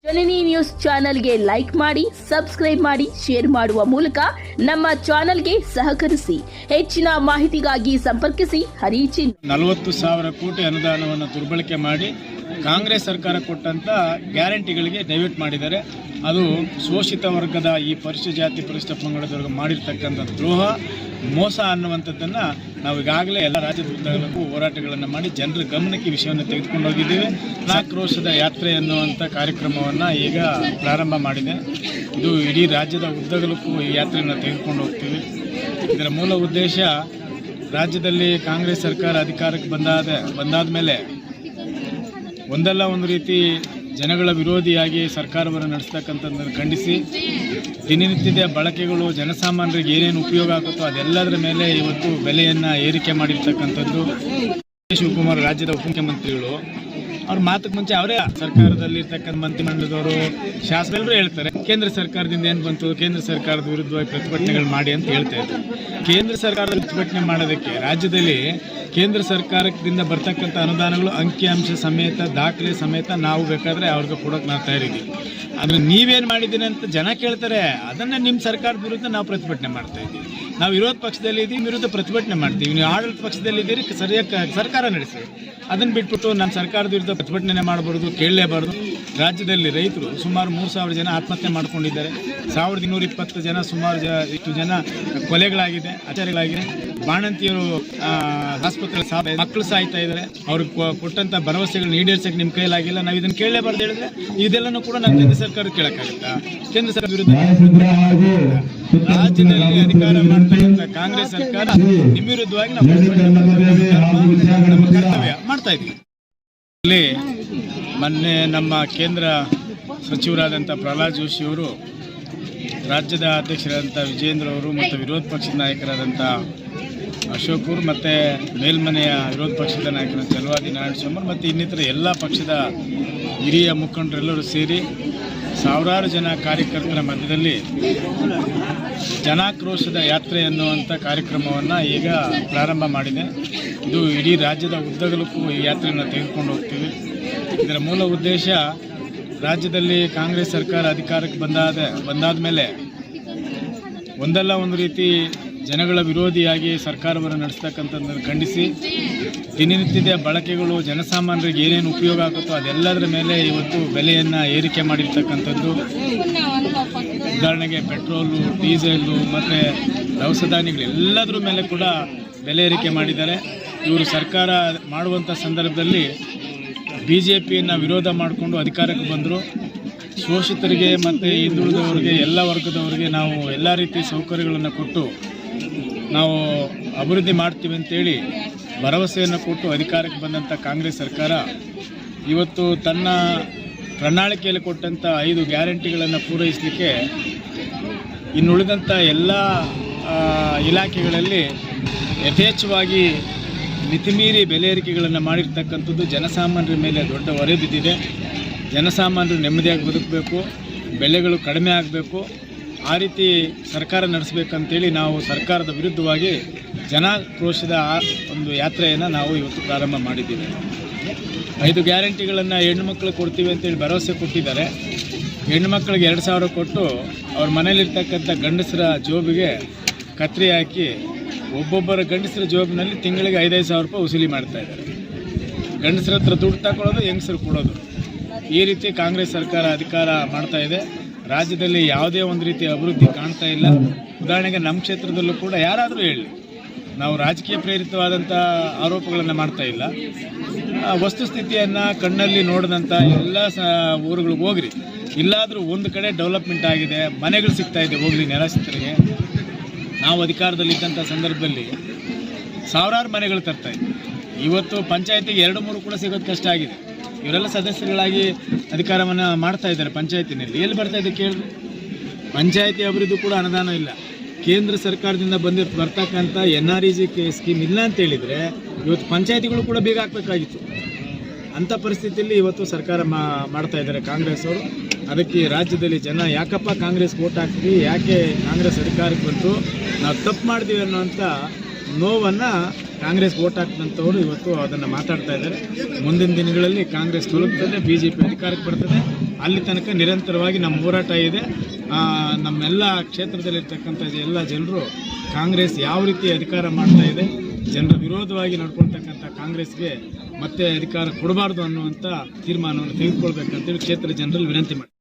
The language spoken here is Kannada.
ಜನನಿ ನ್ಯೂಸ್ ಚಾನೆಲ್ಗೆ ಲೈಕ್ ಮಾಡಿ, ಸಬ್ಸ್ಕ್ರೈಬ್ ಮಾಡಿ, ಶೇರ್ ಮಾಡುವ ಮೂಲಕ ನಮ್ಮ ಚಾನೆಲ್ಗೆ ಸಹಕರಿಸಿ. ಹೆಚ್ಚಿನ ಮಾಹಿತಿಗಾಗಿ ಸಂಪರ್ಕಿಸಿ ಹರಿಚಿನ್. 40,000 ಕೋಟಿ ಅನುದಾನವನ್ನು ದುರ್ಬಳಕೆ ಮಾಡಿ ಕಾಂಗ್ರೆಸ್ ಸರ್ಕಾರ ಕೊಟ್ಟಂತ ಗ್ಯಾರಂಟಿಗಳಿಗೆ ಡೈವರ್ಟ್ ಮಾಡಿದ್ದಾರೆ. ಅದು ಶೋಷಿತ ವರ್ಗದ ಈ ಪರಿಶಿಷ್ಟ ಜಾತಿ ಪರಿಶಿಷ್ಟ ಪಂಗಡದವರಿಗೆ ಮಾಡಿರ್ತಕ್ಕಂಥ ದ್ರೋಹ, ಮೋಸ ಅನ್ನುವಂಥದ್ದನ್ನು ನಾವು ಈಗಾಗಲೇ ಎಲ್ಲ ರಾಜ್ಯದ ಉದ್ದಗಲಕ್ಕೂ ಹೋರಾಟಗಳನ್ನು ಮಾಡಿ ಜನರ ಗಮನಕ್ಕೆ ವಿಷಯವನ್ನು ತೆಗೆದುಕೊಂಡು ಹೋಗಿದ್ದೇವೆ. ಆಕ್ರೋಶದ ಯಾತ್ರೆ ಅನ್ನುವಂಥ ಕಾರ್ಯಕ್ರಮವನ್ನು ಈಗ ಪ್ರಾರಂಭ ಮಾಡಿದೆ. ಇದು ಇಡೀ ರಾಜ್ಯದ ಉದ್ದಗಲಕ್ಕೂ ಈ ಯಾತ್ರೆಯನ್ನು ತೆಗೆದುಕೊಂಡು ಹೋಗ್ತೀವಿ. ಇದರ ಮೂಲ ಉದ್ದೇಶ, ರಾಜ್ಯದಲ್ಲಿ ಕಾಂಗ್ರೆಸ್ ಸರ್ಕಾರ ಅಧಿಕಾರಕ್ಕೆ ಬಂದಾದ ಮೇಲೆ ಒಂದಲ್ಲ ಒಂದು ರೀತಿ ಜನಗಳ ವಿರೋಧಿಯಾಗಿ ಸರ್ಕಾರವನ್ನು ನಡೆಸ್ತಕ್ಕಂಥದ್ದನ್ನು ಖಂಡಿಸಿ ದಿನನಿತ್ಯದ ಬಳಕೆಗಳು ಜನಸಾಮಾನ್ಯರಿಗೆ ಏನೇನು ಉಪಯೋಗ ಆಗುತ್ತೋ ಅದೆಲ್ಲದರ ಮೇಲೆ ಇವತ್ತು ಬೆಲೆಯನ್ನು ಏರಿಕೆ ಮಾಡಿರ್ತಕ್ಕಂಥದ್ದು. ಶಿವಕುಮಾರ್ ರಾಜ್ಯದ ಉಪಮುಖ್ಯಮಂತ್ರಿಗಳು ಅವ್ರ ಮಾತಕ್ಕೆ ಮುಂಚೆ ಅವರೇ ಸರ್ಕಾರದಲ್ಲಿರ್ತಕ್ಕಂಥ ಮಂತ್ರಿಮಂಡಲದವರು ಶಾಸಕರು ಹೇಳ್ತಾರೆ, ಕೇಂದ್ರ ಸರ್ಕಾರದಿಂದ ಏನು ಬಂತು, ಕೇಂದ್ರ ಸರ್ಕಾರದ ವಿರುದ್ಧವಾಗಿ ಪ್ರತಿಭಟನೆಗಳು ಮಾಡಿ ಅಂತ ಹೇಳ್ತಾ ಇದ್ದಾರೆ. ಕೇಂದ್ರ ಸರ್ಕಾರದ ಪ್ರತಿಭಟನೆ ಮಾಡೋದಕ್ಕೆ ರಾಜ್ಯದಲ್ಲಿ ಕೇಂದ್ರ ಸರ್ಕಾರದಿಂದ ಬರ್ತಕ್ಕಂಥ ಅನುದಾನಗಳು ಅಂಕಿಅಂಶ ಸಮೇತ, ದಾಖಲೆ ಸಮೇತ ನಾವು ಬೇಕಾದರೆ ಅವ್ರಿಗೆ ಕೊಡೋಕೆ ನಾವು ತಯಾರಿದ್ದೀವಿ. ಆದರೆ ನೀವೇನು ಮಾಡಿದ್ದೀರಿ ಅಂತ ಜನ ಕೇಳ್ತಾರೆ. ಅದನ್ನು ನಿಮ್ಮ ಸರ್ಕಾರದ ವಿರುದ್ಧ ನಾವು ಪ್ರತಿಭಟನೆ ಮಾಡ್ತಾ ಇದ್ದೀವಿ. ನಾವು ವಿರೋಧ ಪಕ್ಷದಲ್ಲಿ ಇದ್ದೀವಿ, ವಿರುದ್ಧ ಪ್ರತಿಭಟನೆ ಮಾಡ್ತೀವಿ. ನೀವು ಆಡಳಿತ ಪಕ್ಷದಲ್ಲಿದ್ದೀರಿ, ಸರಿಯಾಗಿ ಸರ್ಕಾರ ನಡೆಸಿ. ಅದನ್ನು ಬಿಟ್ಬಿಟ್ಟು ನಮ್ಮ ಸರ್ಕಾರದ ವಿರುದ್ಧ ಪ್ರತಿಭಟನೆ ಮಾಡಬಾರ್ದು, ಕೇಳಲೇಬಾರ್ದು. ರಾಜ್ಯದಲ್ಲಿ ರೈತರು ಸುಮಾರು 3,000 ಜನ ಆತ್ಮಹತ್ಯೆ ಮಾಡ್ಕೊಂಡಿದ್ದಾರೆ. 1,220 ಜನ ಸುಮಾರು ಇಷ್ಟು ಜನ ಕೊಲೆಗಳಾಗಿದೆ, ಅತ್ಯಾಚಾರಗಳಾಗಿದೆ. ಬಾಣಂತಿಯರು ಆಸ್ಪತ್ರೆ ಮಕ್ಕಳು ಸಾಯ್ತಾ ಇದ್ದಾರೆ. ಅವ್ರಿಗೆ ಕೊಟ್ಟಂತ ಭರವಸೆಗಳನ್ನ ಈಡೇರಿಸಕ್ಕೆ ನಿಮ್ಮ ಕೈಲಾಗಿಲ್ಲ. ನಾವು ಇದನ್ನು ಕೇಳಲೇಬಾರ್ದು ಹೇಳಿದ್ರೆ ಇದೆಲ್ಲನೂ ಕೂಡ ನಾವು ಕೇಂದ್ರ ಸರ್ಕಾರ ಕೇಳಕ್ಕಾಗುತ್ತಾ? ಕೇಂದ್ರ ಸರ್ಕಾರ ವಿರುದ್ಧ ರಾಜ್ಯದಲ್ಲಿ ಅಧಿಕಾರ ಮಾಡ್ತಕ್ಕಂಥ ಕಾಂಗ್ರೆಸ್ ಸರ್ಕಾರ ನಿಮ್ಮ ವಿರುದ್ಧವಾಗಿ ನಾವು ನಮ್ಮ ಕರ್ತವ್ಯ ಮಾಡ್ತಾ ಇದ್ದೀವಿ. ಇಲ್ಲಿ ಮೊನ್ನೆ ನಮ್ಮ ಕೇಂದ್ರ ಸಚಿವರಾದಂಥ ಪ್ರಹ್ಲಾದ್ ಜೋಶಿ ಅವರು, ರಾಜ್ಯದ ಅಧ್ಯಕ್ಷರಾದಂಥ ವಿಜೇಂದ್ರ ಅವರು ಮತ್ತು ವಿರೋಧ ಪಕ್ಷದ ನಾಯಕರಾದಂಥ ಅಶೋಕ್ ಅವರು ಮತ್ತು ಮೇಲ್ಮನೆಯ ವಿರೋಧ ಪಕ್ಷದ ನಾಯಕರ ಚಲವಾದಿ ನಾರಾಯಣಸ್ವಾಮಿ ಮತ್ತು ಇನ್ನಿತರ ಎಲ್ಲ ಪಕ್ಷದ ಹಿರಿಯ ಮುಖಂಡರೆಲ್ಲರೂ ಸೇರಿ ಸಾವಿರಾರು ಜನ ಕಾರ್ಯಕರ್ತರ ಮಧ್ಯದಲ್ಲಿ ಜನಾಕ್ರೋಶದ ಯಾತ್ರೆ ಅನ್ನುವಂಥ ಕಾರ್ಯಕ್ರಮವನ್ನು ಈಗ ಪ್ರಾರಂಭ ಮಾಡಿದೆ. ಇದು ಇಡೀ ರಾಜ್ಯದ ಉದ್ದಗಲಕ್ಕೂ ಈ ಯಾತ್ರೆಯನ್ನು ತೆಗೆದುಕೊಂಡು ಹೋಗ್ತೀವಿ. ಇದರ ಮೂಲ ಉದ್ದೇಶ, ರಾಜ್ಯದಲ್ಲಿ ಕಾಂಗ್ರೆಸ್ ಸರ್ಕಾರ ಅಧಿಕಾರಕ್ಕೆ ಬಂದಾದ ಮೇಲೆ ಒಂದಲ್ಲ ಒಂದು ರೀತಿ ಜನಗಳ ವಿರೋಧಿಯಾಗಿ ಸರ್ಕಾರವನ್ನು ನಡೆಸ್ತಕ್ಕಂಥದ್ದನ್ನು ಖಂಡಿಸಿ ದಿನನಿತ್ಯದ ಬಳಕೆಗಳು ಜನಸಾಮಾನ್ಯರಿಗೆ ಏನೇನು ಉಪಯೋಗ ಆಗುತ್ತೋ ಅದೆಲ್ಲದರ ಮೇಲೆ ಇವತ್ತು ಬೆಲೆಯನ್ನು ಏರಿಕೆ ಮಾಡಿರ್ತಕ್ಕಂಥದ್ದು. ಉದಾಹರಣೆಗೆ ಪೆಟ್ರೋಲು, ಡೀಸೆಲ್ಲು ಮತ್ತು ದವಸ ಧಾನ್ಯಗಳು ಎಲ್ಲದರ ಮೇಲೆ ಕೂಡ ಬೆಲೆ ಏರಿಕೆ ಮಾಡಿದ್ದಾರೆ. ಇವರು ಸರ್ಕಾರ ಮಾಡುವಂಥ ಸಂದರ್ಭದಲ್ಲಿ BJPಯನ್ನು ವಿರೋಧ ಮಾಡಿಕೊಂಡು ಅಧಿಕಾರಕ್ಕೆ ಬಂದರು. ಶೋಷಿತರಿಗೆ ಮತ್ತು ಹಿಂದುಳಿದವರಿಗೆ, ಎಲ್ಲ ವರ್ಗದವರಿಗೆ ನಾವು ಎಲ್ಲ ರೀತಿ ಸೌಕರ್ಯಗಳನ್ನು ಕೊಟ್ಟು ನಾವು ಅಭಿವೃದ್ಧಿ ಮಾಡ್ತೀವಿ ಅಂತೇಳಿ ಭರವಸೆಯನ್ನು ಕೊಟ್ಟು ಅಧಿಕಾರಕ್ಕೆ ಬಂದಂಥ ಕಾಂಗ್ರೆಸ್ ಸರ್ಕಾರ ಇವತ್ತು ತನ್ನ ಪ್ರಣಾಳಿಕೆಯಲ್ಲಿ ಕೊಟ್ಟಂಥ 5 ಗ್ಯಾರಂಟಿಗಳನ್ನು ಪೂರೈಸಲಿಕ್ಕೆ ಇನ್ನುಳಿದಂಥ ಎಲ್ಲ ಇಲಾಖೆಗಳಲ್ಲಿ ಯಥೇಚ್ಛವಾಗಿ ಮಿತಿಮೀರಿ ಬೆಲೆ ಏರಿಕೆಗಳನ್ನು ಮಾಡಿರ್ತಕ್ಕಂಥದ್ದು ಜನಸಾಮಾನ್ಯರ ಮೇಲೆ ದೊಡ್ಡ ಹೊರೆ ಬಿದ್ದಿದೆ. ಜನಸಾಮಾನ್ಯರು ನೆಮ್ಮದಿಯಾಗಿ ಬದುಕಬೇಕು, ಬೆಲೆಗಳು ಕಡಿಮೆ ಆಗಬೇಕು, ಆ ರೀತಿ ಸರ್ಕಾರ ನಡೆಸಬೇಕಂತೇಳಿ ನಾವು ಸರ್ಕಾರದ ವಿರುದ್ಧವಾಗಿ ಜನಾಕ್ರೋಶದ ಒಂದು ಯಾತ್ರೆಯನ್ನು ನಾವು ಇವತ್ತು ಪ್ರಾರಂಭ ಮಾಡಿದ್ದೀವಿ. 5 ಗ್ಯಾರಂಟಿಗಳನ್ನು ಹೆಣ್ಣುಮಕ್ಳಿಗೆ ಕೊಡ್ತೀವಿ ಅಂತೇಳಿ ಭರವಸೆ ಕೊಟ್ಟಿದ್ದಾರೆ. ಹೆಣ್ಣುಮಕ್ಳಿಗೆ 2,000 ಕೊಟ್ಟು ಅವ್ರ ಮನೇಲಿರ್ತಕ್ಕಂಥ ಗಂಡಸರ ಜೋಬಿಗೆ ಕತ್ರಿ ಹಾಕಿ ಒಬ್ಬೊಬ್ಬರ ಗಂಡಸರ ಜೋಬಿನಲ್ಲಿ ತಿಂಗಳಿಗೆ 5,000 ರೂಪಾಯಿ ವಸೂಲಿ ಮಾಡ್ತಾ ಇದ್ದಾರೆ. ಗಂಡಸರ ಹತ್ರ ದುಡ್ಡು ತಗೊಳ್ಳೋದು, ಹೆಂಗಸರು ಕೊಡೋದು. ಈ ರೀತಿ ಕಾಂಗ್ರೆಸ್ ಸರ್ಕಾರ ಅಧಿಕಾರ ಮಾಡ್ತಾ ಇದೆ. ರಾಜ್ಯದಲ್ಲಿ ಯಾವುದೇ ಒಂದು ರೀತಿಯ ಅಭಿವೃದ್ಧಿ ಕಾಣ್ತಾ ಇಲ್ಲ. ಉದಾಹರಣೆಗೆ ನಮ್ಮ ಕ್ಷೇತ್ರದಲ್ಲೂ ಕೂಡ ಯಾರಾದರೂ ಹೇಳಿ, ನಾವು ರಾಜಕೀಯ ಪ್ರೇರಿತವಾದಂಥ ಆರೋಪಗಳನ್ನು ಮಾಡ್ತಾ ಇಲ್ಲ. ವಸ್ತುಸ್ಥಿತಿಯನ್ನು ಕಣ್ಣಲ್ಲಿ ನೋಡಿದಂಥ ಎಲ್ಲ ಊರುಗಳಿಗೆ ಹೋಗ್ರಿ, ಇಲ್ಲಾದರೂ ಒಂದು ಕಡೆ ಡೆವಲಪ್ಮೆಂಟ್ ಆಗಿದೆ, ಮನೆಗಳು ಸಿಗ್ತಾ ಇದೆ, ಹೋಗ್ಲಿ ನಿರಾಶ್ರಿತರಿಗೆ. ನಾವು ಅಧಿಕಾರದಲ್ಲಿದ್ದಂಥ ಸಂದರ್ಭದಲ್ಲಿ ಸಾವಿರಾರು ಮನೆಗಳು ತರ್ತಾ ಇದ್ವಿ. ಇವತ್ತು ಪಂಚಾಯತಿಗೆ 2-3 ಕೂಡ ಸಿಗೋದು ಕಷ್ಟ ಆಗಿದೆ. ಇವರೆಲ್ಲ ಸದಸ್ಯರುಗಳಾಗಿ ಅಧಿಕಾರವನ್ನು ಮಾಡ್ತಾ ಇದ್ದಾರೆ ಪಂಚಾಯತಿನಲ್ಲಿ. ಎಲ್ಲಿ ಬರ್ತಾ ಇದೆ ಕೇಳಿದ್ರು? ಪಂಚಾಯತಿ ಅಭಿವೃದ್ಧಿ ಕೂಡ ಅನುದಾನ ಇಲ್ಲ. ಕೇಂದ್ರ ಸರ್ಕಾರದಿಂದ ಬರ್ತಕ್ಕಂಥ NREG ಸ್ಕೀಮ್ ಇಲ್ಲ ಅಂತ ಹೇಳಿದರೆ ಇವತ್ತು ಪಂಚಾಯತಿಗಳು ಕೂಡ ಬೇಗ ಹಾಕಬೇಕಾಗಿತ್ತು. ಅಂಥ ಪರಿಸ್ಥಿತಿಯಲ್ಲಿ ಇವತ್ತು ಸರ್ಕಾರ ಮಾಡ್ತಾ ಇದ್ದಾರೆ ಕಾಂಗ್ರೆಸ್ ಅವರು. ಅದಕ್ಕೆ ರಾಜ್ಯದಲ್ಲಿ ಜನ ಯಾಕಪ್ಪ ಕಾಂಗ್ರೆಸ್ ವೋಟ್ ಹಾಕ್ತೀವಿ, ಯಾಕೆ ಕಾಂಗ್ರೆಸ್ ಅಧಿಕಾರಕ್ಕೆ ಬಂತು, ನಾವು ತಪ್ಪು ಮಾಡ್ತೀವಿ ಅನ್ನೋಂಥ ನೋವನ್ನು ಕಾಂಗ್ರೆಸ್ ವೋಟ್ ಹಾಕಿದಂಥವರು ಇವತ್ತು ಅದನ್ನು ಮಾತಾಡ್ತಾ ಇದ್ದಾರೆ. ಮುಂದಿನ ದಿನಗಳಲ್ಲಿ ಕಾಂಗ್ರೆಸ್ ತೊಲಗ್ತದೆ, BJP ಅಧಿಕಾರಕ್ಕೆ ಬರ್ತದೆ. ಅಲ್ಲಿ ತನಕ ನಿರಂತರವಾಗಿ ನಮ್ಮ ಹೋರಾಟ ಇದೆ. ನಮ್ಮೆಲ್ಲ ಕ್ಷೇತ್ರದಲ್ಲಿರ್ತಕ್ಕಂಥ ಎಲ್ಲ ಜನರು ಕಾಂಗ್ರೆಸ್ ಯಾವ ರೀತಿ ಅಧಿಕಾರ ಮಾಡ್ತಾ ಇದೆ, ಜನರ ವಿರೋಧವಾಗಿ ನಡ್ಕೊಳ್ತಕ್ಕಂಥ ಕಾಂಗ್ರೆಸ್ಗೆ ಮತ್ತೆ ಅಧಿಕಾರ ಕೊಡಬಾರ್ದು ಅನ್ನುವಂಥ ತೀರ್ಮಾನವನ್ನು ತೆಗೆದುಕೊಳ್ಬೇಕಂತೇಳಿ ಕ್ಷೇತ್ರ ಜನರಲ್ಲಿ ವಿನಂತಿ ಮಾಡಿ